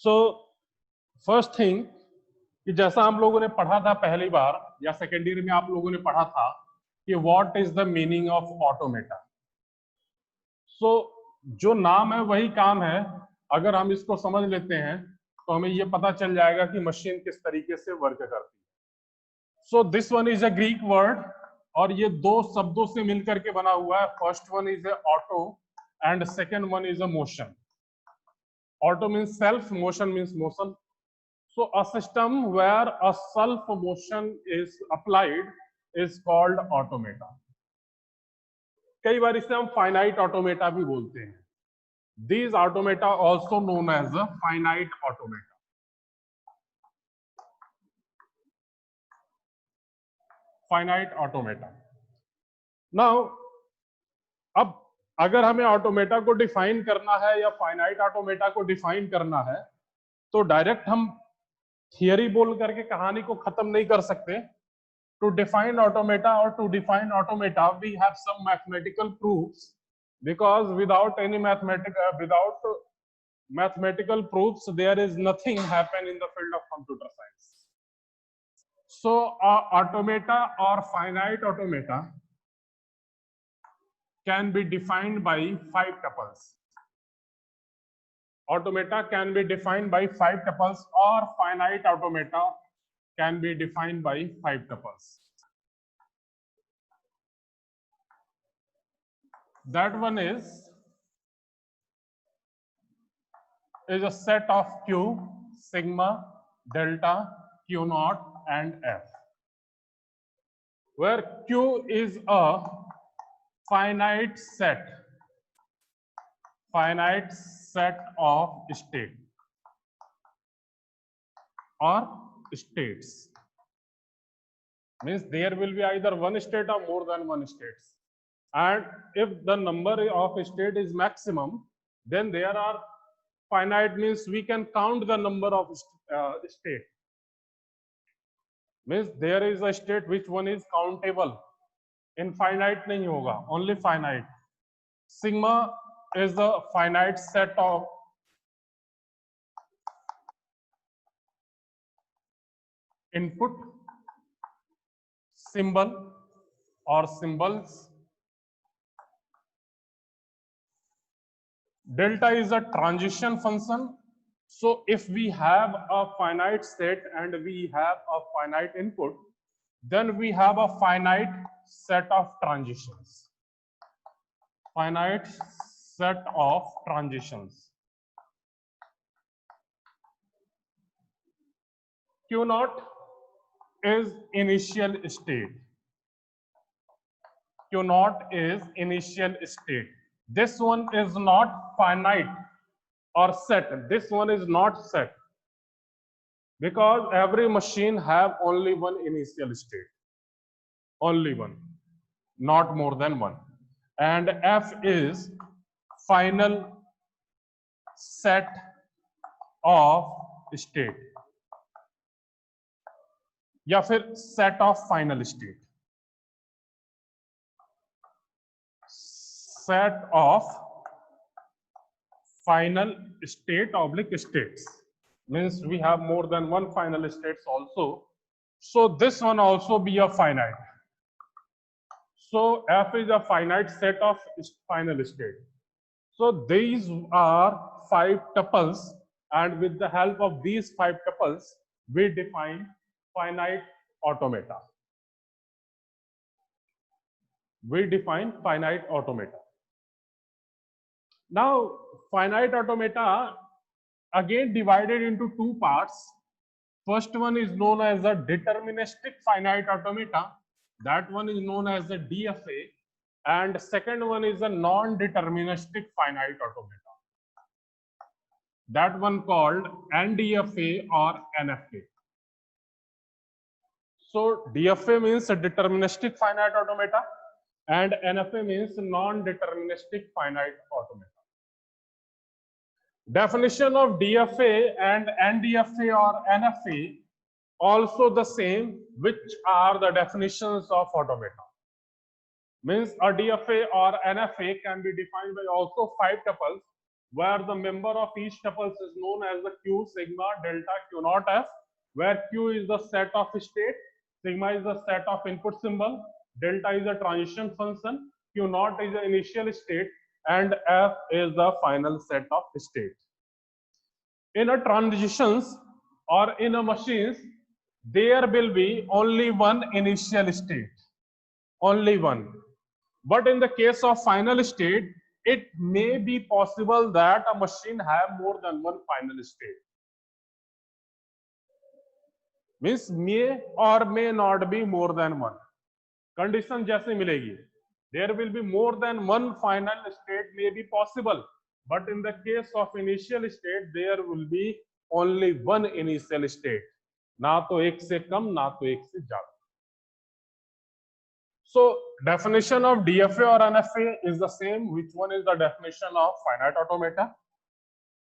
So first thing कि जैसा हम लोगों ने पढ़ा था पहली बार या सेकेंड ईयर में आप लोगों ने पढ़ा था कि what is the meaning of automata. So जो नाम है वही काम है। अगर हम इसको समझ लेते हैं तो हमें ये पता चल जाएगा कि मशीन किस तरीके से वर्क करती है। So this one is a Greek word और ये दो शब्दों से मिलकर के बना हुआ है। First one is auto and second one is a motion. Auto means self, motion means motion. So a system where a self motion is applied is called automata. कई बार इसे हम finite automata भी बोलते हैं. These automata also known as a finite automata. Finite automata. Now, अब अगर हमें automata को डिफाइन करना है या फाइनाइट ऑटोमेटा को डिफाइन करना है तो डायरेक्ट हम थियरी बोल करके कहानी को खत्म नहीं कर सकते. To define automata or to define automata, we have some mathematical proofs, because without mathematical proofs, there is nothing happen in the field of computer science. So, automata or finite automata can be defined by 5 tuples. Automata can be defined by 5 tuples, or finite automata can be defined by 5 tuples. That one is a set of Q, sigma, delta, Q naught, and F, where Q is a finite set of state or states. Means there will be either one state or more than one states. And if the number of state is maximum, then there are finite, means we can count the number of state. Means there is a state which one is countable. Infinite nahi hoga, only finite. Sigma is the finite set of input symbol or symbols. Delta is a transition function. So if we have a finite set and we have a finite input, then we have a finite set of transitions. Finite set of transitions. Q naught is initial state. Q naught is initial state. This one is not finite or set. This one is not set, because every machine have only one initial state, only one, not more than one. And F is final set of state या फिर set of final state. Set of final state oblique states, means we have more than one final states also. So this one also be a finite. So F is a finite set of final state. So these are 5 tuples, and with the help of these 5 tuples, we define finite automata. We define finite automata. Now, finite automata again divided into 2 parts. First one is known as the deterministic finite automata. That one is known as the DFA. And second one is the non-deterministic finite automata. That one called NDFA or NFA. So DFA means a deterministic finite automata and NFA means non-deterministic finite automata. Definition of DFA and NDFA or NFA also the same, which are the definitions of automata. Means a DFA or NFA can be defined by also 5 tuples, where the member of each tuples is known as the Q, sigma, delta, Q naught F, where Q is the set of state, sigma is the set of input symbol, delta is the transition function, Q naught is the initial state, and F is the final set of state. In a transitions or in a machines, there will be only one initial state, only one. But in the case of final state, it may be possible that a machine have more than one final state. Means may or may not be more than one. Condition जैसे मिलेगी. There will be more than one final state may be possible, but in the case of initial state, there will be only one initial state. ना तो एक से कम, ना तो एक से ज्यादा. So definition of DFA or NFA is the same. Which one is the definition of finite automata?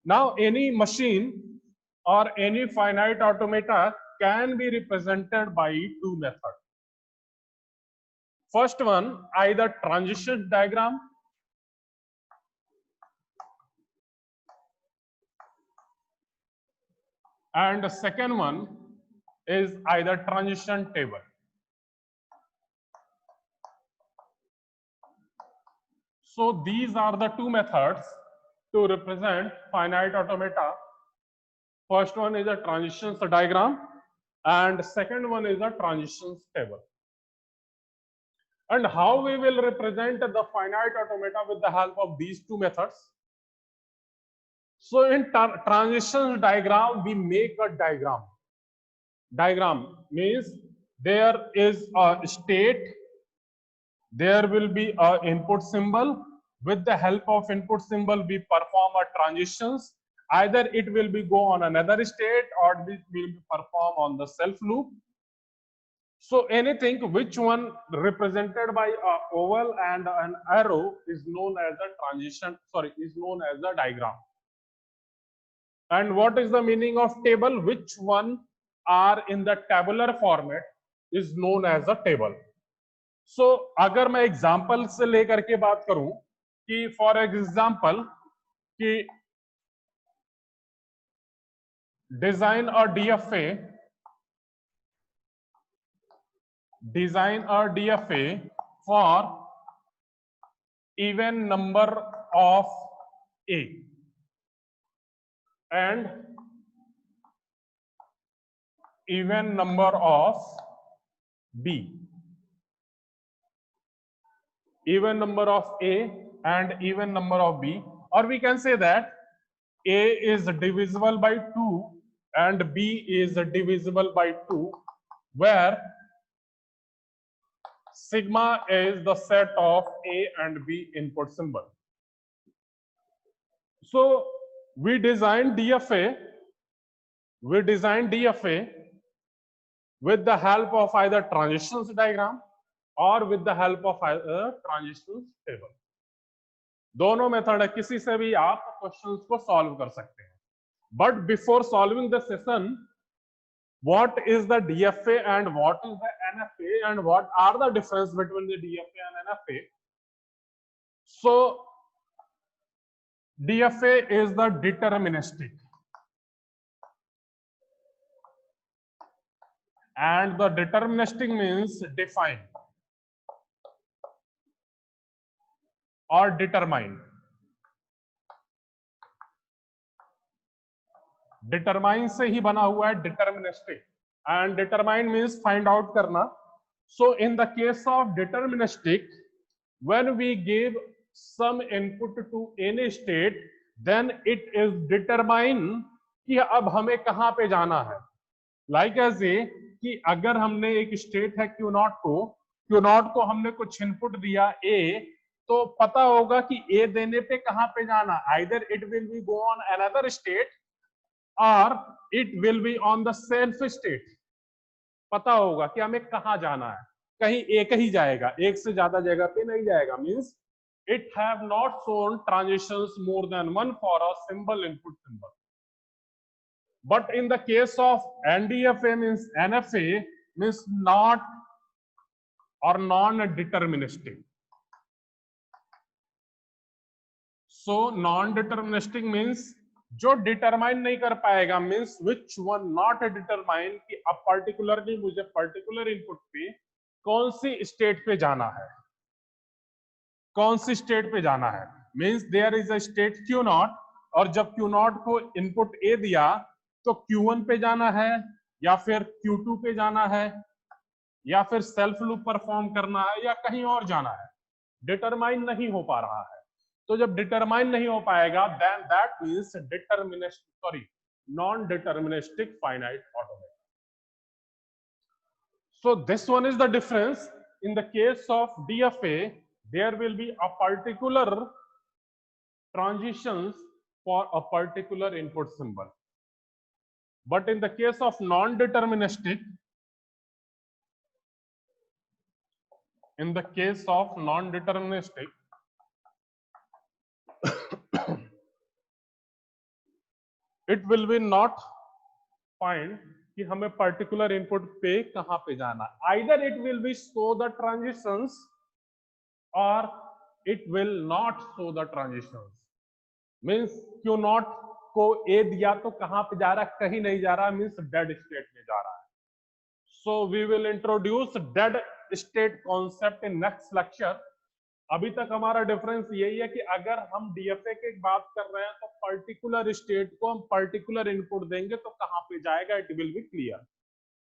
Now any machine or any finite automata can be represented by two methods. First one, either transition diagram and the second one is either transition table. So these are the two methods to represent finite automata. First one is a transitions diagram and second one is a transitions table. And how we will represent the finite automata with the help of these two methods? So in transitions diagram, we make a diagram. Diagram means there is a state, there will be a input symbol. With the help of input symbol, we perform a transitions. Either it will be go on another state or it will be perform on the self loop. So anything which one represented by a oval and an arrow is known as a transition, is known as a diagram. And what is the meaning of table? Which one are in the tabular format is known as a table. So अगर मैं example से लेकर के बात करूं कि for example कि design a DFA for even number of A and even number of B. Even number of A and even number of B, or we can say that A is divisible by 2 and B is divisible by 2, where sigma is the set of A and B input symbol. So we designed DFA with the help of either transitions diagram or with the help of either transitions table. दोनों method है, किसी से भी आप questions को solve कर सकते हैं. But before solving the session, what is the DFA and what is the NFA and what are the difference between the DFA and NFA? So DFA is the deterministic and the deterministic means define or determine. Determine से ही बना हुआ है deterministic and determine means find out करना. So in the case of deterministic, when we give some input to any state, then it is determine कि अब हमें कहां पे जाना है. Like as a कि अगर हमने एक स्टेट है Q नॉट को हमने कुछ इनपुट दिया A, तो पता होगा कि A देने पे कहां पे जाना. Either it will be go on another state or it will be on the self state. पता होगा कि हमें कहां जाना है. कहीं एक ही जाएगा, एक से ज्यादा जगह पे नहीं जाएगा. Means it have not shown transitions more than one for a single input symbol. But in the case of NDFA means NFA means not or non-deterministic. So non deterministic means जो डिटरमाइन नहीं कर पाएगा, means which one not determine कि अब particularly मुझे particular input पे कौन सी state पे जाना है, कौन सी स्टेट पे जाना है। Means there is a state Q naught, और जब क्यू नॉट को इनपुट ए दिया तो Q1 पे जाना है या फिर Q2 पे जाना है या फिर सेल्फ लूप परफॉर्म करना है या कहीं और जाना है, डिटरमाइन नहीं हो पा रहा है। तो जब डिटरमाइन नहीं हो पाएगा then that means non deterministic finite automata. So this one is the difference. In the case of DFA, there will be a particular transitions for a particular input symbol. But in the case of non-deterministic, it will be not find कि हमें particular input पे कहां पे जाना, either it will be show the transitions और it will not show the transitions. Means Q not को a दिया तो कहां पे जा रहा है, कहीं नहीं जा रहा, मींस डेड स्टेट में जा रहा है। So we will introduce dead state concept in next lecture. अभी तक हमारा डिफरेंस यही है कि अगर हम डीएफए की बात कर रहे हैं तो पर्टिकुलर स्टेट को हम पर्टिकुलर इनपुट देंगे तो कहां पे जाएगा, it will B clear.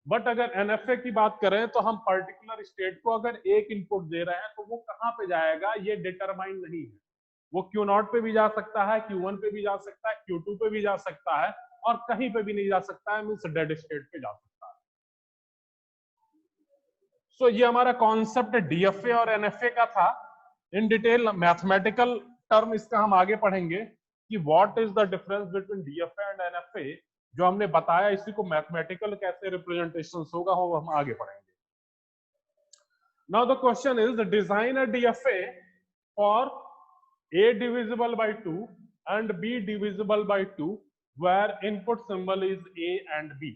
But अगर एनएफए की बात करें तो हम पर्टिकुलर स्टेट को अगर एक इनपुट दे रहे हैं तो वो कहां पे जाएगा ये डिटरमाइन नहीं है। वो क्यू नॉट पे भी जा सकता है, Q1 पे भी जा सकता है, Q2 पे भी जा सकता है और कहीं पे भी नहीं जा सकता है, मींस डेड स्टेट पे जा सकता है। सो ये हमारा कॉन्सेप्ट डीएफए और एनएफए का था। इन डिटेल मैथमेटिकल टर्म इसका हम आगे पढ़ेंगे कि what is the difference between DFA and NFA. जो हमने बताया इसी को मैथमेटिकल कैसे रिप्रेजेंटेशन होगा वो हम आगे पढ़ेंगे। Now the question is design a DFA for A divisible by 2 and B divisible by 2 where input symbol is A and B.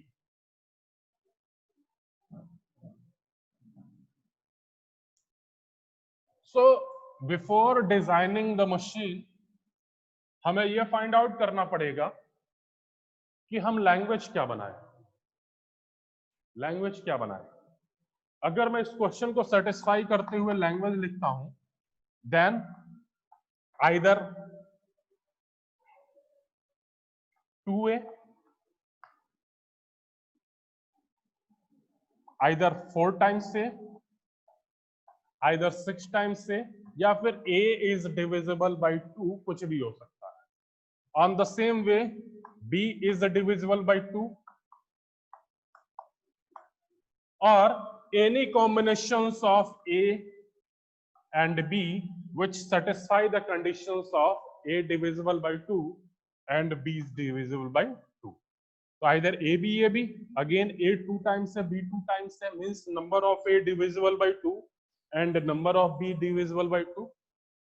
So before designing the machine हमें यह फाइंड आउट करना पड़ेगा कि हम लैंग्वेज क्या बनाए, लैंग्वेज क्या बनाए। अगर मैं इस क्वेश्चन को सेटिस्फाई करते हुए लैंग्वेज लिखता हूं then either 2A, either 4 times से, आइदर 6 टाइम्स से, या फिर A इज डिविजिबल बाई 2, कुछ भी हो सकता है। On the same way B is divisible by 2 और any combinations of A and B which satisfy the conditions of A divisible by 2 and B is divisible by 2. So either AB again A 2 times है, B 2 times है, means number of A divisible by 2 and number of B divisible by 2.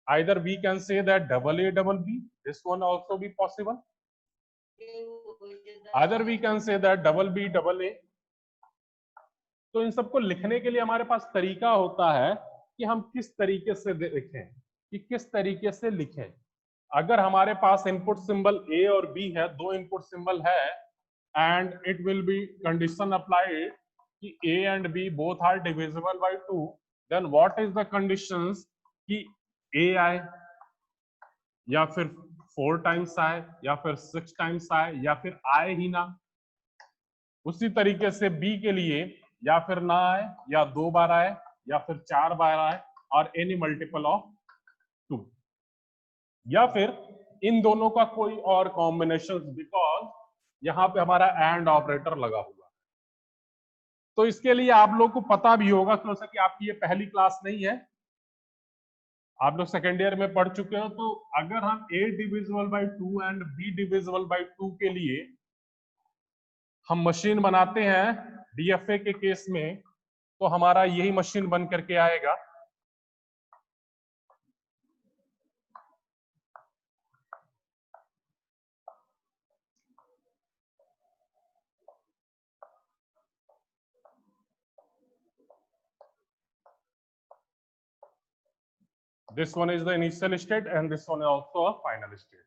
Either we can say that double A double B, this one also be possible. Either we can say that double B double A. तो इन सबको लिखने के लिए हमारे पास तरीका होता है कि हम किस तरीके से लिखें, कि किस तरीके से लिखें। अगर हमारे पास इनपुट सिंबल ए और बी है, दो इनपुट सिंबल है and it will be condition applied कि a and b both are divisible by 2, then what is the conditions कि ए आए या फिर 4 टाइम्स आए या फिर 6 टाइम्स आए या फिर आए ही ना। उसी तरीके से बी के लिए या फिर ना आए या 2 बार आए या फिर 4 बार आए और एनी मल्टीपल ऑफ 2, या फिर इन दोनों का कोई और कॉम्बिनेशन, बिकॉज यहां पे हमारा एंड ऑपरेटर लगा हुआ है। तो इसके लिए आप लोग को पता भी होगा, क्योंकि कि आपकी ये पहली क्लास नहीं है, आप लोग सेकेंड ईयर में पढ़ चुके हो। तो अगर हम A divisible by 2 and B divisible by 2 के लिए हम मशीन बनाते हैं डीएफए के केस में, तो हमारा यही मशीन बन करके आएगा। This one is the initial state and this one is also a final state.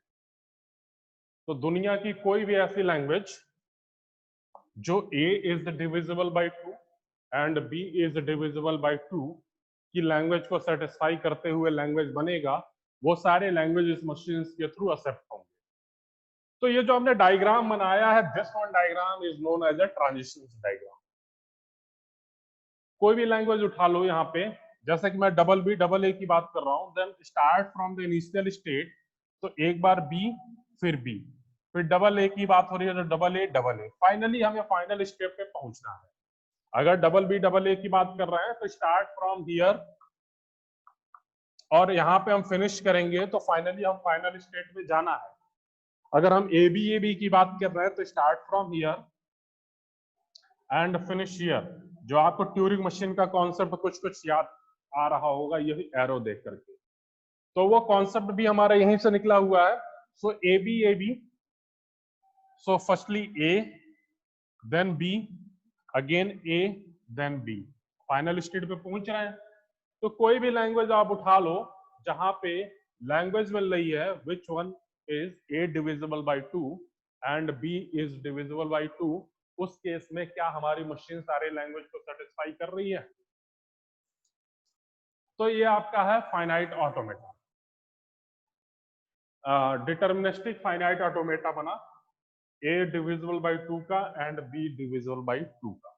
तो दुनिया की कोई भी ऐसी लैंग्वेज जो a is divisible by 2 and b is divisible by 2 की लैंग्वेज को सेटिस्फाई करते हुए लैंग्वेज बनेगा, वो सारे लैंग्वेज इस मशीन के थ्रू एक्सेप्ट होंगे। तो ये जो हमने डायग्राम बनाया है, this one diagram is known as a transition diagram. कोई भी लैंग्वेज उठा लो यहाँ पे, जैसे कि मैं डबल बी डबल ए की बात कर रहा हूँ, then start from the initial state, तो एक बार बी फिर बी, फिर डबल ए की बात हो रही है तो डबल ए, फाइनली हमें फाइनल स्टेप पे पहुंचना है। अगर डबल बी डबल ए की बात कर रहे हैं तो स्टार्ट फ्रॉम हियर और यहाँ पे हम फिनिश करेंगे तो फाइनली हम फाइनल स्टेट में जाना है। अगर हम ए बी की बात कर रहे हैं तो start from here and finish here. जो आपको ट्यूरिंग मशीन का कॉन्सेप्ट कुछ कुछ याद आ रहा होगा यही एरो देख करके, तो वो कॉन्सेप्ट भी हमारा यहीं से निकला हुआ है। So a b, so firstly a then b again a then b, final state पे पहुंच रहे हैं। तो कोई भी लैंग्वेज आप उठा लो जहां पे लैंग्वेज मिल रही है which one is A divisible by 2 and B is divisible by 2, उस केस में क्या हमारी मशीन सारे लैंग्वेज को सेटिस्फाई कर रही है? तो ये आपका है finite automata, deterministic finite automata बना, ए डिविजिबल बाय 2 का एंड बी डिविजिबल बाय 2 का।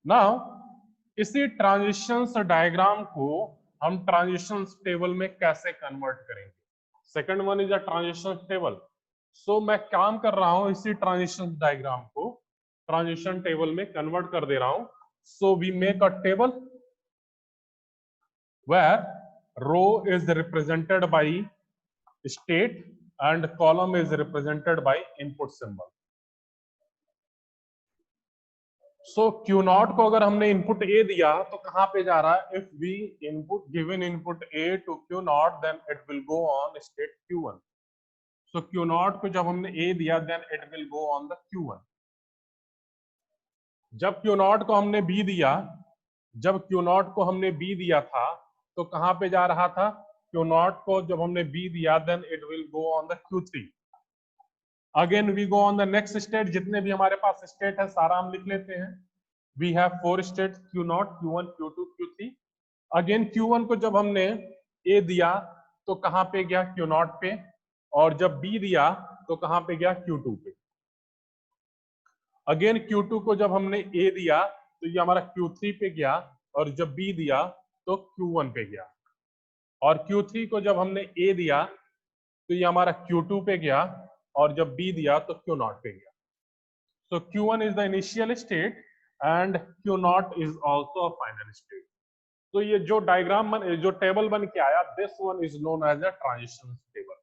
नाउ इसी ट्रांजिशंस डायग्राम को हम ट्रांजिशंस टेबल में कैसे कन्वर्ट करेंगे? Second one is a transition table. So मैं काम कर रहा हूं इसी ट्रांजिशन डायग्राम को ट्रांजिशन टेबल में कन्वर्ट कर दे रहा हूं। So we make a table where row is represented by state and column is represented by input symbol. So Q not को अगर हमने इनपुट ए दिया तो कहां पे जा रहा है? If we input given input A to Q naught then it will go on state Q1। So Q not को जब हमने ए दिया then it will go on the Q1। जब क्यू नॉट को हमने बी दिया, जब क्यू नॉट को हमने बी दिया था तो कहां पे जा रहा था? क्यू नॉट को जब हमने बी दिया then it will go on the Q3। Again we go on the next state, जितने भी हमारे पास स्टेट है सारा हम लिख लेते हैं। We have 4 states Q0, Q1, Q2, Q3। Again Q1 को जब हमने A दिया तो कहां पे गया? Q0 पे, और जब B दिया तो कहां पे गया? Q2 पे। अगेन Q2 को जब हमने A दिया तो ये हमारा Q3 पे गया, और जब B दिया तो Q1 पे गया, और Q3 को जब हमने A दिया तो ये हमारा Q2 पे गया, और जब B दिया तो Q0 पे गया। So Q1 is the initial state and Q0 is also a final state. तो ये जो डायग्राम जो टेबल बन के आया, this one is known as a transition table.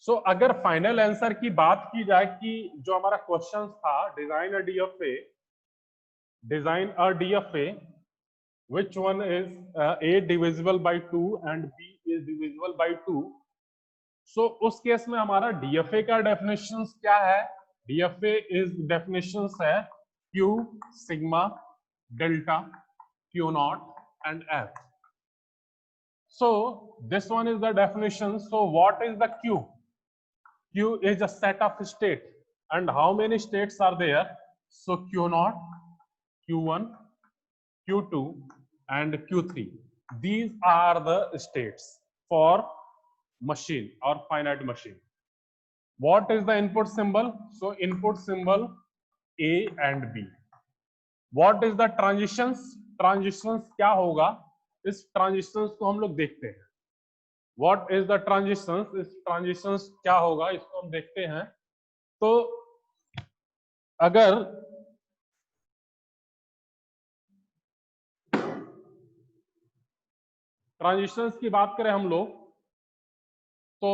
So अगर फाइनल आंसर की बात की जाए कि जो हमारा क्वेश्चन था, design a DFA, design a DFA which one is a divisible by 2 and b is divisible by 2। सो उस केस में हमारा डीएफए का डेफिनेशन क्या है? डीएफए इज डेफिनेशन है Q sigma delta Q not and F। So this one is the definition. So what is the Q? Q is a set of state, and how many states are there? So Q naught, Q1, Q2 and Q3. These are the states for machine or finite machine. What is the input symbol? So input symbol A and B. What is the transitions? Transitions क्या होगा? इस transitions को हम लोग देखते हैं। What is the transitions? इस transitions क्या होगा इसको हम देखते हैं। तो अगर ट्रांजिशंस की बात करें हम लोग, तो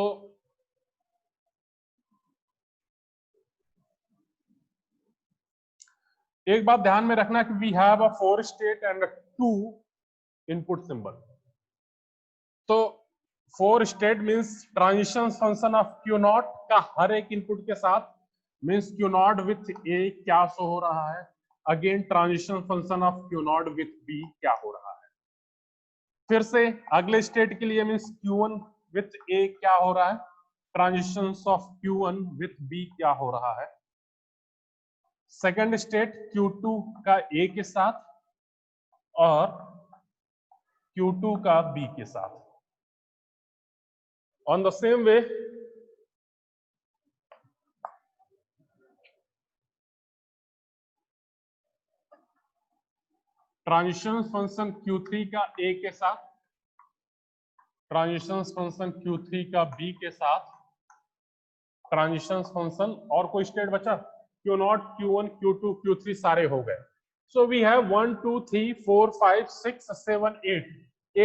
एक बात ध्यान में रखना कि we have a 4 state and 2 input symbol. तो 4 state means transition function of Q naught का हर एक इनपुट के साथ means Q naught with A क्या शो हो रहा है, again transition function of Q naught with B क्या हो रहा है। फिर से अगले स्टेट के लिए मींस Q1 विथ ए क्या हो रहा है, transition of Q1 with B क्या हो रहा है। सेकंड स्टेट Q2 का ए के साथ और Q2 का बी के साथ। On the same way transition function Q3 का ए के साथ, ट्रांजिशन फंक्शन Q3 का बी के साथ, ट्रांजिशन फंक्शन और कोई स्टेट बचा, Q0, Q1, Q2, Q3 सारे हो गए। So we have 1 2 3 4 5 6 7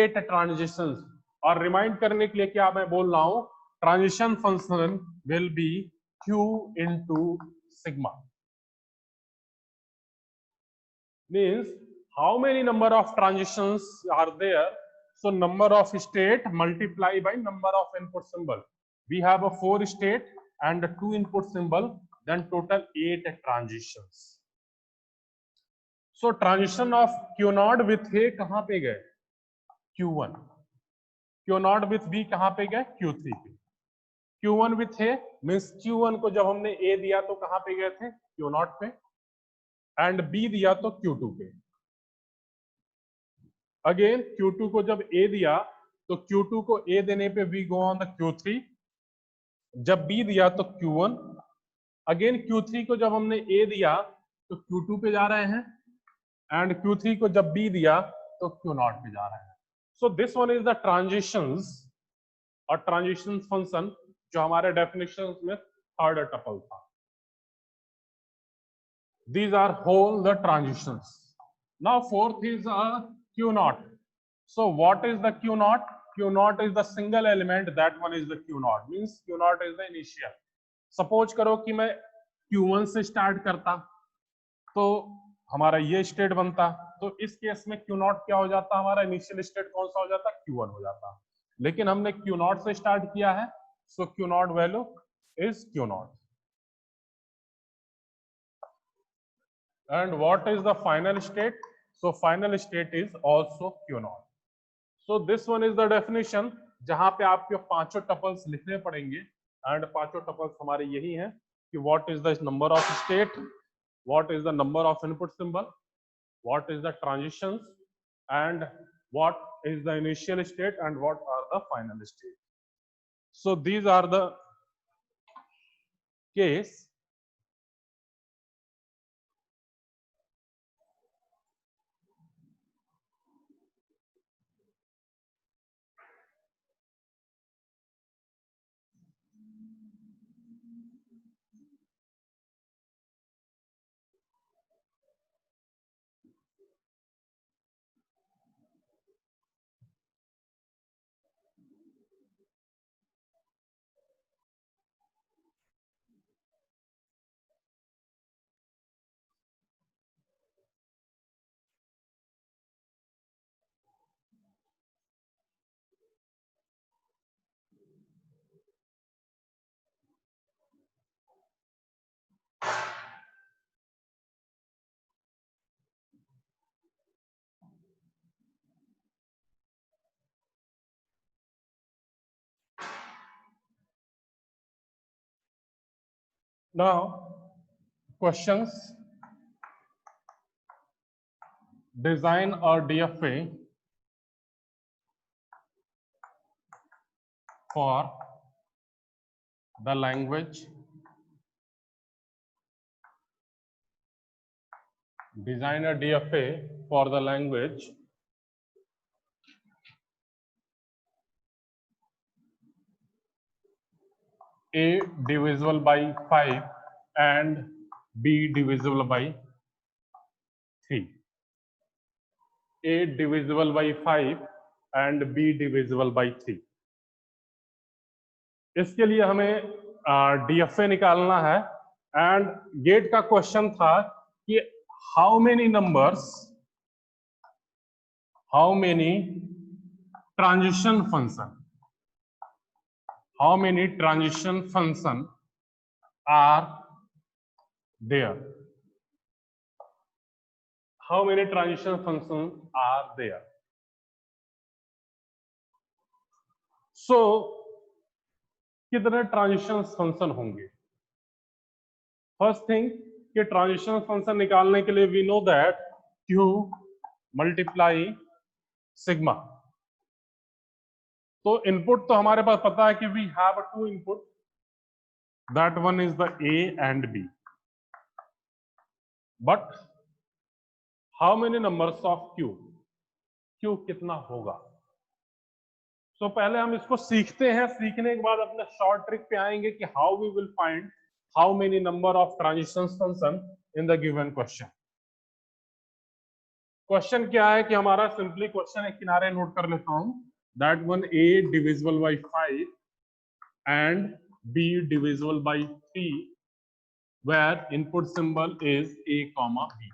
8 transitions. और रिमाइंड करने के लिए क्या मैं बोल रहा हूं, transition function will be Q into sigma, means how many number of transitions are there, so number of state multiply by number of input symbol. We have a 4 state and 2 input symbol, then total 8 transitions. So transition of Q0 with A कहां पे गए, Q1, Q0 with B कहां पे गए, Q3 पे। Q1 with A means Q1 को जब हमने A दिया तो कहां पे गए थे, Q0 पे, एंड B दिया तो Q2 पे। अगेन Q2 को जब A दिया तो Q2 को A देने पे we go on the Q3, जब B दिया तो Q1, अगेन Q3 को जब हमने A दिया तो Q2 पे जा रहे हैं, एंड Q3 को जब B दिया तो Q0 पे जा रहे हैं। सो this one is the transitions और ट्रांजिशन फंक्शन जो हमारे डेफिनेशन में थर्ड टपल था। These are whole the transitions. Now fourth is Q0. So what is the Q0? Q0 is the single element, that one is the Q0, means Q0 is the initial. Suppose करो कि मैं Q1 से start करता तो हमारा ये state बनता, तो इस केस में Q0 क्या हो जाता, हमारा इनिशियल स्टेट कौन सा हो जाता, Q1 हो जाता। लेकिन हमने Q0 से स्टार्ट किया है, सो Q0 value is Q0। And what is the final state? So final state is also Q0. So this one is the definition जहां पे आपके पांचों टपल्स लिखने पड़ेंगे, एंड पांचों टपल्स हमारे यही हैं कि what is the number of state, what is the number of input symbol, what is the transitions, and what is the initial state and what are the final state. So these are the case. Now questions. Design a DFA for the language, design a DFA for the language A divisible by 5 and B divisible by 3. A divisible by 5 and B divisible by 3. इसके लिए हमें DFA निकालना है, and gate का question था कि how many numbers, how many transition function, how many transition function are there, how many transition functions are there. So कितने transition function होंगे? फर्स्ट थिंग कि ट्रांजिशन फंक्शन निकालने के लिए we know that Q multiply sigma. तो input तो हमारे पास पता है कि we have two input, that one is the A and B, but how many numbers of Q कितना होगा? तो पहले हम इसको सीखते हैं, सीखने के बाद अपने शॉर्ट ट्रिक पे आएंगे कि how we will find how many number of transition function in the given question. Question क्या है कि हमारा सिंपली क्वेश्चन एक किनारे नोट कर लेता हूं, that one A divisible by 5 and B divisible by 3 where input symbol is A, B।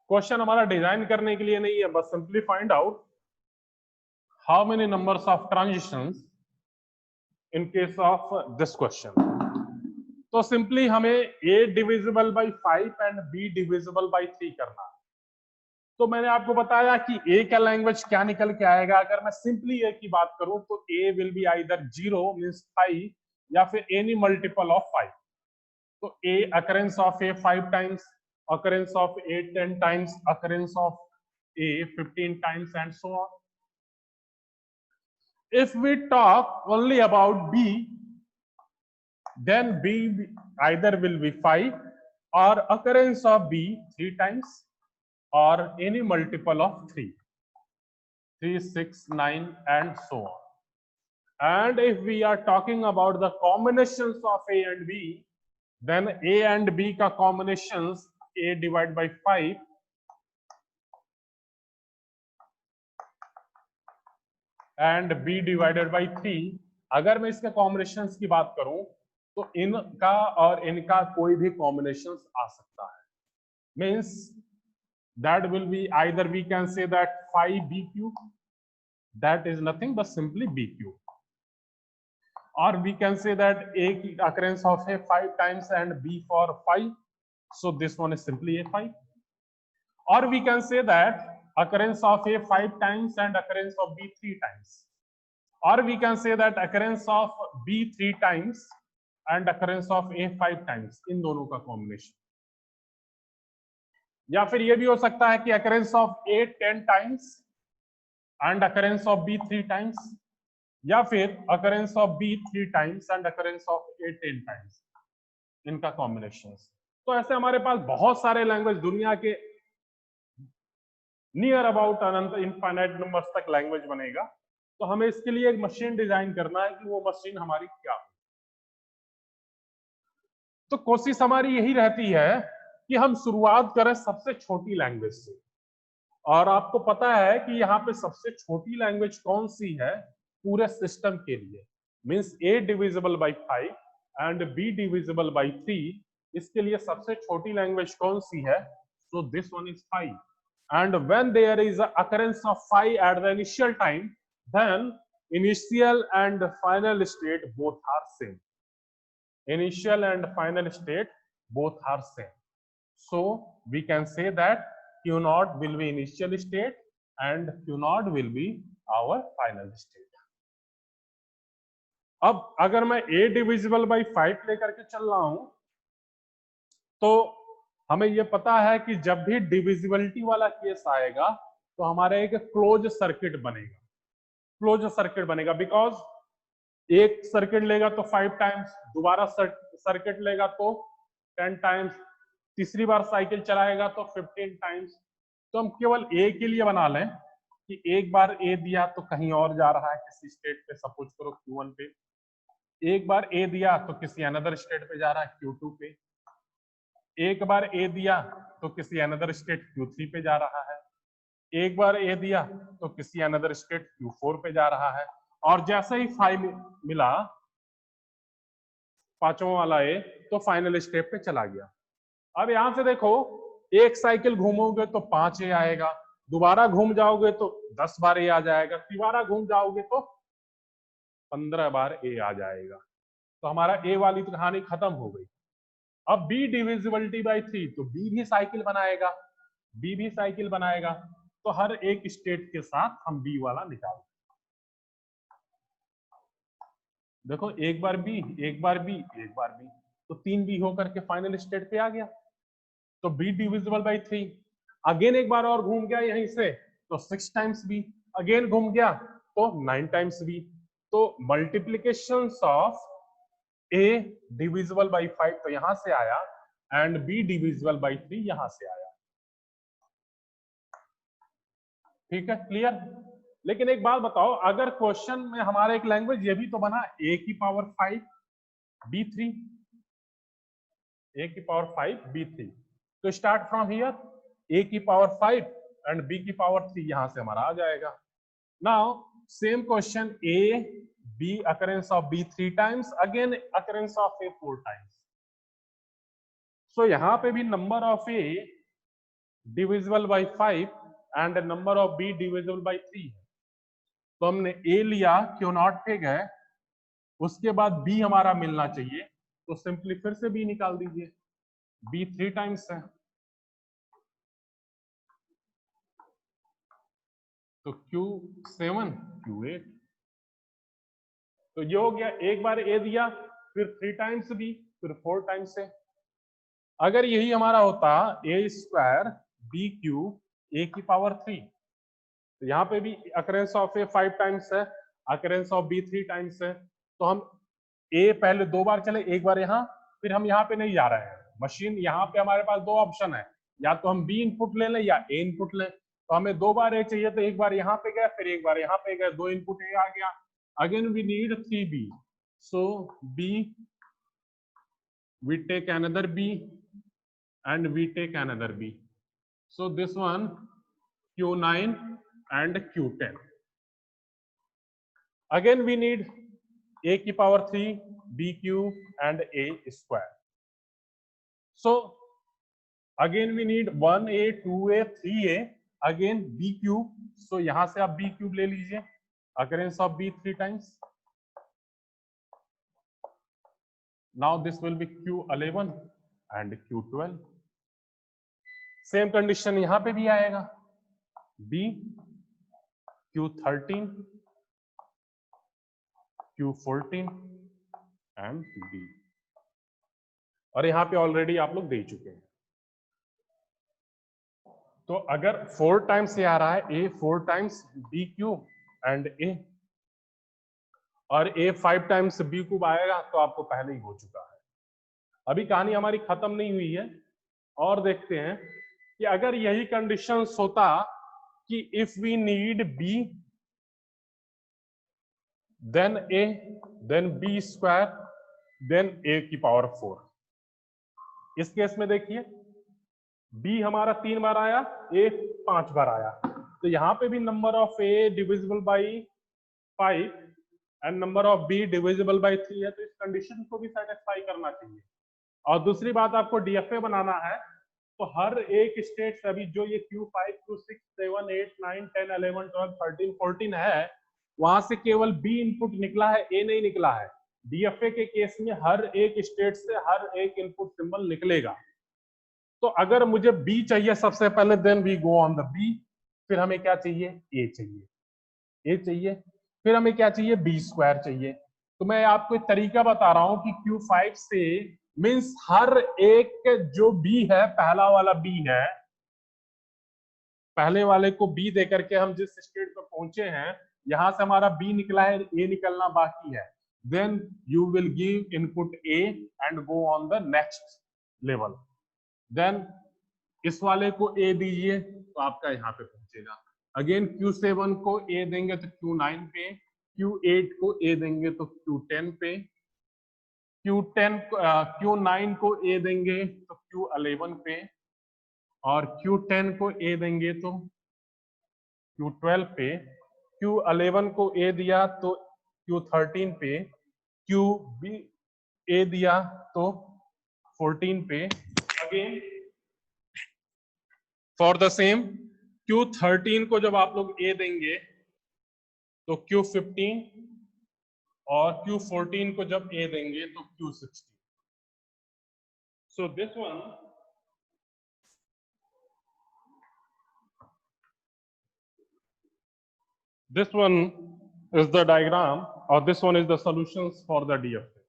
Question हमारा डिजाइन करने के लिए नहीं है, बस simply find out how many numbers of transitions in case of this question. तो सिंपली हमें A divisible by 5 and B divisible by 3 करना है। तो मैंने आपको बताया कि A का लैंग्वेज क्या निकल के आएगा। अगर मैं सिंपली A की बात करूं तो A will be either 0 means 5 या फिर एनी मल्टीपल ऑफ 5। तो A occurrence of A 5 times, occurrence of A 10 times, occurrence of A 15 times and so on. If we talk only about B, then B either will be 5 or occurrence of B 3 times or any multiple of 3, 6, 9 and so on. And if we are talking about the combinations of A and B, then A and B का combinations A divided by 5 and B divided by 3। अगर मैं इसके combinations की बात करूं तो इनका और इनका कोई भी कॉम्बिनेशंस आ सकता है। Means that will be either we can say that 5BQ, that is nothing but simply BQ, or we can say that A occurrence of A 5 times and B for 5, so this one is simply A5, or we can say that occurrence of A 5 times and occurrence of B 3 times, or we can say that occurrence of B 3 times and occurrence of A 5 times, इन दोनों का combination. या फिर ये भी हो सकता है कि occurrence of A 10 times and occurrence of B 3 times, या फिर occurrence of B 3 times and occurrence of A 10 times, इनका कॉम्बिनेशंस। तो ऐसे हमारे पास बहुत सारे लैंग्वेज, दुनिया के near about Anant infinite numbers तक लैंग्वेज बनेगा। तो हमें इसके लिए एक मशीन डिजाइन करना है कि वो मशीन हमारी क्या हो। तो कोशिश हमारी यही रहती है कि हम शुरुआत करें सबसे छोटी लैंग्वेज से, और आपको पता है कि यहाँ पे सबसे छोटी लैंग्वेज कौन सी है पूरे सिस्टम के लिए। Means A divisible by 5 and B divisible by 3, इसके लिए सबसे छोटी लैंग्वेज कौन सी है? So this one is 5, and when there is a occurrence of 5 at the initial time, then initial and final state both are same. Initial and final state both are same. So we can say that Q naught will be initial state and Q naught will be our final state. अब अगर मैं A divisible by 5 लेकर के चल रहा हूं तो हमें यह पता है कि जब भी डिविजिबिलिटी वाला केस आएगा तो हमारा एक क्लोज सर्किट बनेगा। क्लोज सर्किट बनेगा बिकॉज एक सर्किट लेगा तो 5 टाइम्स, दोबारा सर्किट लेगा तो 10 टाइम्स, तीसरी बार साइकिल चलाएगा तो 15 टाइम्स। तो हम केवल A के लिए बना लें कि एक बार A दिया तो कहीं और जा रहा है किसी स्टेट पे, सपोज करो Q1 पे। एक बार A दिया तो किसी अनदर स्टेट पे जा रहा है Q2 पे। एक बार A दिया तो किसी अनदर स्टेट Q3 पे जा रहा है। एक बार A दिया तो किसी अनदर स्टेट Q4 पे जा रहा है। और जैसे ही 5 मिला पांचवा वाला ए, तो फाइनल स्टेप पे चला गया। अब यहां से देखो, एक साइकिल घूमोगे तो 5 ए आएगा, दोबारा घूम जाओगे तो 10 बार ए आ जाएगा, दोबारा घूम जाओगे तो 15 बार ए आ जाएगा। तो हमारा ए वाली तो कहानी खत्म हो गई। अब बी डिविजिबिलिटी बाई 3, तो बी भी साइकिल बनाएगा, बी भी साइकिल बनाएगा, तो हर एक स्टेट के साथ हम बी वाला निकाल। देखो, एक बार बी, एक बार बी, एक बार बी, तो 3 बी होकर के फाइनल स्टेट पे आ गया। तो बी डिविजिबल बाई 3। अगेन एक बार और घूम गया यहीं से, तो 6 टाइम्स बी, अगेन घूम गया तो 9 टाइम्स बी। तो multiplication of A divisible by 5 तो यहां से आया, एंड बी डिविजिबल बाई 3 यहां से आया। ठीक है, क्लियर। लेकिन एक बात बताओ, अगर क्वेश्चन में हमारा एक लैंग्वेज ये भी तो बना a की पावर 5 b3, a की पावर 5 b3, तो स्टार्ट फ्रॉम हियर, a की पावर 5 एंड b की पावर 3 यहां से हमारा आ जाएगा। Now same question, a b occurrence of b 3 times, again occurrence of a 4 times। सो यहां पे भी number of a divisible by 5 and number of b divisible by 3 है। तो हमने a लिया, क्यों नॉट पे गए, उसके बाद b हमारा मिलना चाहिए, तो सिंपली फिर से b निकाल दीजिए, b 3 टाइम्स है, तो Q7 Q8। तो ये हो गया, एक बार a दिया, फिर 3 टाइम्स b, फिर 4 टाइम्स a। अगर यही हमारा होता a square b cube a की पावर 3, तो यहाँ पे भी अकरेंस ऑफ ए 5 टाइम्स है, अकरेंस ऑफ बी 3 टाइम्स है। तो हम ए पहले 2 बार चले, एक बार यहाँ, फिर हम यहाँ पे नहीं जा रहे हैं। मशीन यहाँ पे हमारे पास 2 ऑप्शन है, या तो हम बी इनपुट ले लें या ए इनपुट लें। तो हमें 2 बार ए चाहिए, तो एक बार यहाँ पे गए, फिर एक बार यहाँ पे गए, 2 इनपुट ए आ गया। Again we need 3 b, so b we take another b and we take another b, so this one Q9 and Q10. Again we need a की power 3 b cube and a square, so again we need 1a 2a 3a, again b cube, so यहां से आप b cube ले लीजिए, occurrence of b 3 times, now this will be Q11 and Q12। Same condition यहां पे भी आएगा, b Q13 Q14 and b, और यहां पे ऑलरेडी आप लोग दे चुके हैं। तो अगर 4 टाइम्स ये आ रहा है, a 4 times b cube and a, और a 5 टाइम्स b क्यूब आएगा, तो आपको पहले ही हो चुका है। अभी कहानी हमारी खत्म नहीं हुई है, और देखते हैं कि अगर यही कंडीशंस होता कि if we need b then a then b square then a की पावर 4। इस केस में देखिए, b हमारा 3 बार आया, a 5 बार आया, तो यहां पे भी number of a divisible by 5 and number of b divisible by 3 है, तो इस कंडीशन को भी सेटिस्फाई करना चाहिए। और दूसरी बात, आपको डीएफए बनाना है, तो हर एक स्टेट से अभी जो ये Q5 Q6 7 8 9 10 11 12 13 14 है, वहां से केवल बी इनपुट निकला है, ए नहीं निकला है। डीएफए के केस में हर एक स्टेट से हर एक इनपुट सिंबल निकलेगा। तो अगर मुझे बी चाहिए सबसे पहले, then we go on the b, फिर हमें क्या चाहिए, ए चाहिए, ए चाहिए, फिर हमें क्या चाहिए, बी स्क्वायर चाहिए। तो मैं आपको एक तरीका बता रहा हूं कि Q5 से मीन्स हर एक जो बी है, पहला वाला बी है, पहले वाले को बी दे करके हम जिस स्टेट पर पहुंचे हैं, यहां से हमारा बी निकला है, ए निकलना बाकी है, then you will give input a and go on the next level. देन इस वाले को ए दीजिए, तो आपका यहाँ पे पहुंचेगा। अगेन Q7 को ए देंगे तो Q9 पे, Q8 को ए देंगे तो Q10 पे, Q9 को ए देंगे तो Q11 पे, और Q10 को ए देंगे तो Q12 पे, Q11 को ए दिया तो Q13 पे, ए दिया तो 14 पे again for the same Q13 को जब आप लोग ए देंगे तो Q15 और Q14 को जब ए देंगे तो Q16. So this one is the diagram, or this one is the solutions for the DFA.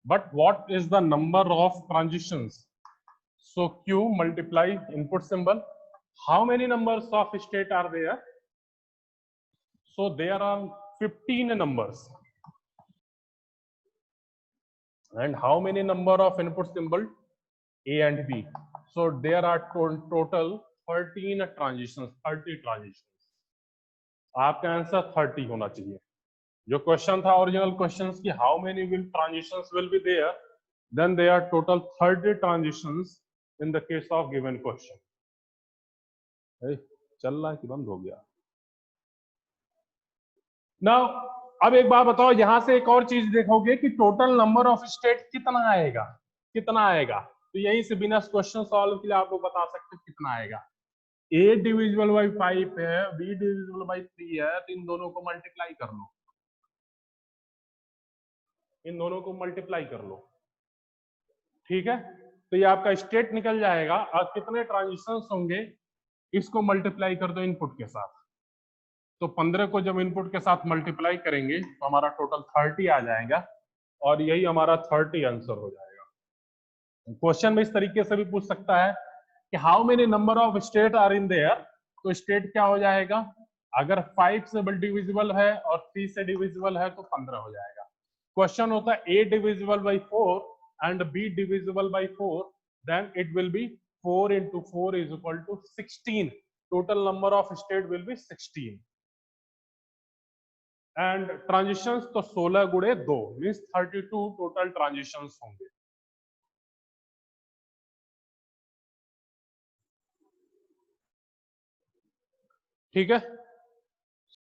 But what is the number of transitions? So Q multiply input symbol. How many numbers of state are there? So there are 15 numbers. And how many number of input symbol? A and B. So there are total 13 transitions, 30 transitions. आपका answer 30 होना चाहिए. जो question था original questions की how many will transitions will be there, then there are total 30 transitions in the case of given question. चल रहा है कि बंद हो गया? नाउ अब एक बात बताओ, यहां से एक और चीज देखोगे कि टोटल नंबर ऑफ स्टेट कितना आएगा, कितना आएगा. तो यहीं से बिना क्वेश्चन सॉल्व के लिए आप लोग बता सकते हो कितना आएगा. ए डिविजिबल बाई 5 है, बी डिविजिबल बाई 3 है, तो इन दोनों को मल्टीप्लाई कर लो, इन दोनों को मल्टीप्लाई कर लो. ठीक है, तो ये आपका स्टेट निकल जाएगा. और कितने ट्रांजिशंस होंगे इसको मल्टीप्लाई कर दो इनपुट के साथ. तो 15 को जब इनपुट के साथ मल्टीप्लाई करेंगे तो हमारा टोटल 30 आ जाएगा और यही हमारा 30 आंसर हो जाएगा. क्वेश्चन में इस तरीके से भी पूछ सकता है कि how many number of state are in there. तो स्टेट क्या हो जाएगा, अगर 5 से डिविजिबल है और 3 से डिविजिबल है तो 15 हो जाएगा. क्वेश्चन होता है a divisible by 4 and b divisible by 4, then it will be 4 into 4 is equal to 16. Total number of state will be 16. And transitions तो 16 गुणे 2 मींस 32 टोटल ट्रांजिशंस होंगे. ठीक है.